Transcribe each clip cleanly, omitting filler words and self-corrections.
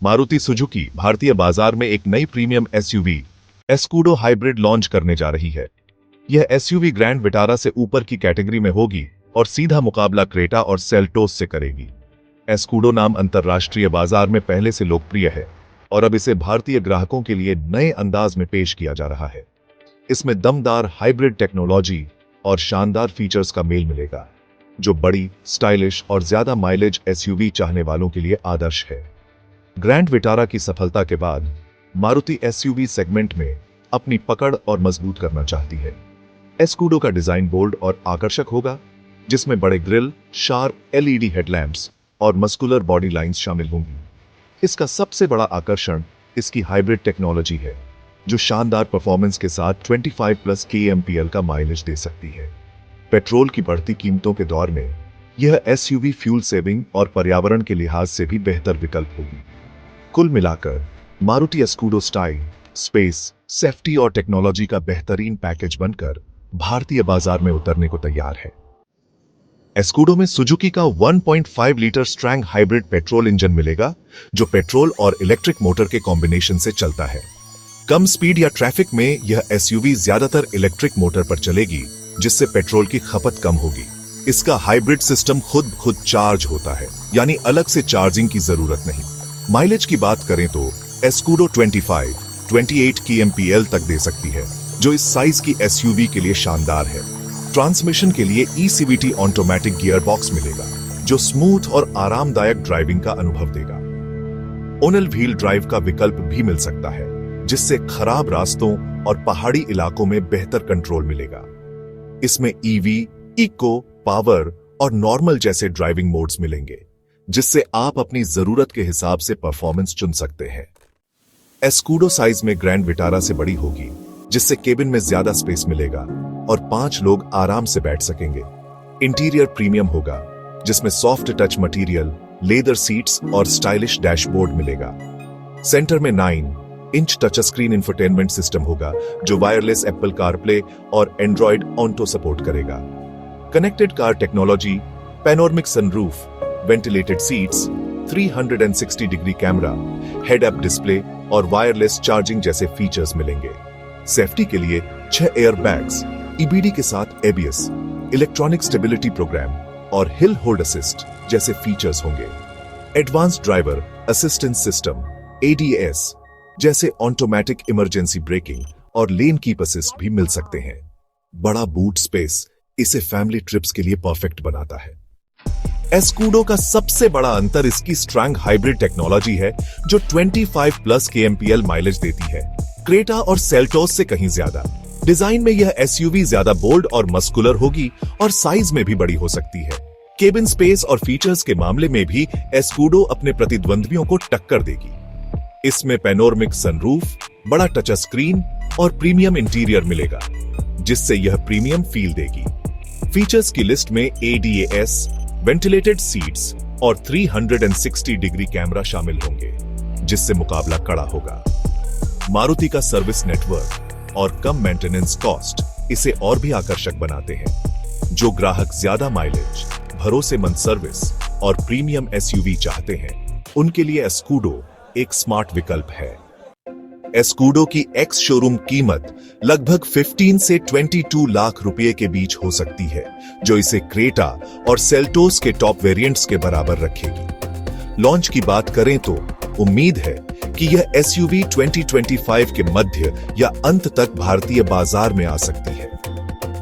Maruti Suzuki भारतीय बाजार में एक नई प्रीमियम एसयूवी एस्कूडो हाइब्रिड लॉन्च करने जा रही है। यह एसयूवी ग्रैंड विटारा से ऊपर की कैटेगरी में होगी और सीधा मुकाबला क्रेटा और सेल्टोस से करेगी। एस्कूडो नाम अंतर्राष्ट्रीय बाजार में पहले से लोकप्रिय है और अब इसे भारतीय ग्राहकों के लिए नए अंदाज में पेश किया जा रहा है। इसमें दमदार हाइब्रिड टेक्नोलॉजी और शानदार फीचर्स का मेल मिलेगा, जो बड़ी, स्टाइलिश और ज्यादा माइलेज एसयूवी चाहने वालों के लिए आदर्श है। ग्रैंड विटारा की सफलता के बाद मारुति एसयूवी सेगमेंट में अपनी पकड़ और मजबूत करना चाहती है। एस्कूडो का डिजाइन बोल्ड और आकर्षक होगा, जिसमें बड़े ग्रिल, शार्प एलईडी हेडलैम्प्स और मस्कुलर बॉडी लाइंस शामिल होंगी। इसका सबसे बड़ा आकर्षण इसकी हाइब्रिड टेक्नोलॉजी है, जो शानदार परफॉर्मेंस के साथ 25+ kmpl का माइलेज दे सकती है। पेट्रोल की बढ़ती कीमतों के दौर में यह एसयूवी फ्यूल सेविंग और पर्यावरण के लिहाज से भी बेहतर विकल्प होगी। कुल मिलाकर मारुति एस्कूडो स्टाइल, स्पेस, सेफ्टी और टेक्नोलॉजी का बेहतरीन पैकेज बनकर भारतीय बाजार में उतरने को तैयार है। एस्कूडो में सुजुकी का 1.5 litre Strang hybrid petrol engine मिलेगा, जो पेट्रोल और इलेक्ट्रिक मोटर के कॉम्बिनेशन से चलता है। कम स्पीड या ट्रैफिक में यह एसयूवी ज्यादातर इलेक्ट्रिक मोटर पर चलेगी, जिससे पेट्रोल की खपत कम होगी। इसका हाइब्रिड सिस्टम खुद चार्ज होता है, यानी अलग से चार्जिंग की जरूरत नहीं। माइलेज की बात करें तो एस्कूडो 25-28 kmpl तक दे सकती है, जो इस साइज की एसयूवी के लिए शानदार है। ट्रांसमिशन के लिए ईसीवीटी ऑटोमेटिक गियर बॉक्स मिलेगा, जो स्मूथ और आरामदायक ड्राइविंग का अनुभव देगा। ओनल व्हील ड्राइव का विकल्प भी मिल सकता है, जिससे खराब रास्तों और पहाड़ी इलाकों में बेहतर कंट्रोल मिलेगा। इसमें ईवी, इको, पावर और नॉर्मल जैसे ड्राइविंग मोड्स मिलेंगे, जिससे आप अपनी जरूरत के हिसाब से परफॉर्मेंस चुन सकते हैं। एस्कूडो साइज में ग्रैंड विटारा से बड़ी होगी, जिससे केबिन में ज्यादा स्पेस मिलेगा और 5 लोग आराम से बैठ सकेंगे। इंटीरियर प्रीमियम होगा, जिसमें soft touch material, leather seats और स्टाइलिश डैशबोर्ड मिलेगा। सेंटर में 9-इंच टच स्क्रीन इंफोटेनमेंट सिस्टम होगा, जो वायरलेस एप्पल कारप्ले और एंड्रॉयड ऑटो सपोर्ट करेगा। Connected car technology, panoramic sunroof, ventilated seats, 360 degree camera, head up display और वायरलेस चार्जिंग जैसे features मिलेंगे। सेफ्टी के लिए 6 एयरबैग्स, ईबीडी के साथ एबीएस, इलेक्ट्रॉनिक स्टेबिलिटी प्रोग्राम और हिल होल्ड असिस्ट जैसे फीचर्स होंगे। Advanced driver assistance system ADS जैसे ऑटोमेटिक इमरजेंसी ब्रेकिंग और लेन कीप असिस्ट भी मिल सकते हैं। बड़ा बूट स्पेस इसे फैमिली ट्रिप्स के लिए परफेक्ट बनाता है। एस्कूडो का सबसे बड़ा अंतर इसकी स्ट्रैंग हाइब्रिड टेक्नोलॉजी है, जो 25+ kmpl माइलेज देती है, क्रेटा और सेल्टोस से कहीं ज्यादा। डिजाइन में यह एसयूवी ज्यादा बोल्ड और मस्कुलर होगी और साइज में भी बड़ी हो सकती है। केबिन स्पेस और फीचर्स के मामले में भी एस्कूडो अपने प्रतिद्वंद्वियों को टक्कर देगी। इसमें पैनोरमिक सनरूफ, बड़ा टच स्क्रीन और प्रीमियम इंटीरियर मिलेगा, जिससे यह प्रीमियम फील देगी। फीचर्स की लिस्ट में एडीएस, वेंटिलेटेड सीट्स और 360 डिग्री कैमरा शामिल होंगे, जिससे मुकाबला कड़ा होगा। मारुति का सर्विस नेटवर्क और कम मेंटेनेंस कॉस्ट इसे और भी आकर्षक बनाते हैं। जो ग्राहक ज्यादा माइलेज, भरोसेमंद सर्विस और प्रीमियम एसयूवी चाहते हैं, उनके लिए एस्कूडो एक स्मार्ट विकल्प है। एस्कूडो की एक्स शोरूम कीमत लगभग 15 से 22 लाख रुपए के बीच हो सकती है, जो इसे क्रेटा और सेल्टोस के टॉप वेरिएंट्स के बराबर रखेगी। लॉन्च की बात करें तो उम्मीद है कि यह एसयूवी 2025 के मध्य या अंत तक भारतीय बाजार में आ सकती है।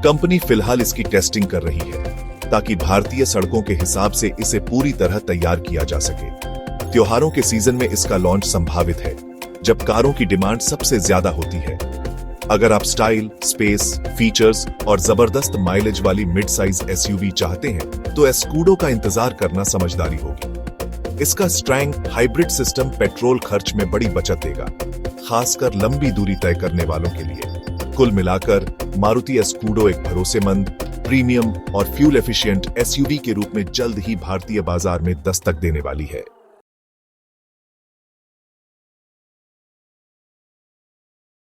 कंपनी फिलहाल इसकी टेस्टिंग कर रही है, ताकि भारतीय सड़कों के हिसाब से इसे पूरी तरह तैयार किया जा सके। त्योहारों के सीजन में इसका लॉन्च संभावित है, जब कारों की डिमांड सबसे ज्यादा होती है। अगर आप स्टाइल, स्पेस, फीचर्स और जबरदस्त माइलेज वाली मिड साइज एसयूवी चाहते हैं, तो एस्कूडो का इंतजार करना समझदारी होगी। इसका स्ट्रैंग हाइब्रिड सिस्टम पेट्रोल खर्च में बड़ी बचत देगा, खासकर लंबी दूरी तय करने वालों के लिए। कुल मिलाकर मारुति एस्कूडो एक भरोसेमंद, प्रीमियम और फ्यूल एफिशिएंट एसयूवी के रूप में जल्द ही भारतीय बाजार में दस्तक देने वाली है।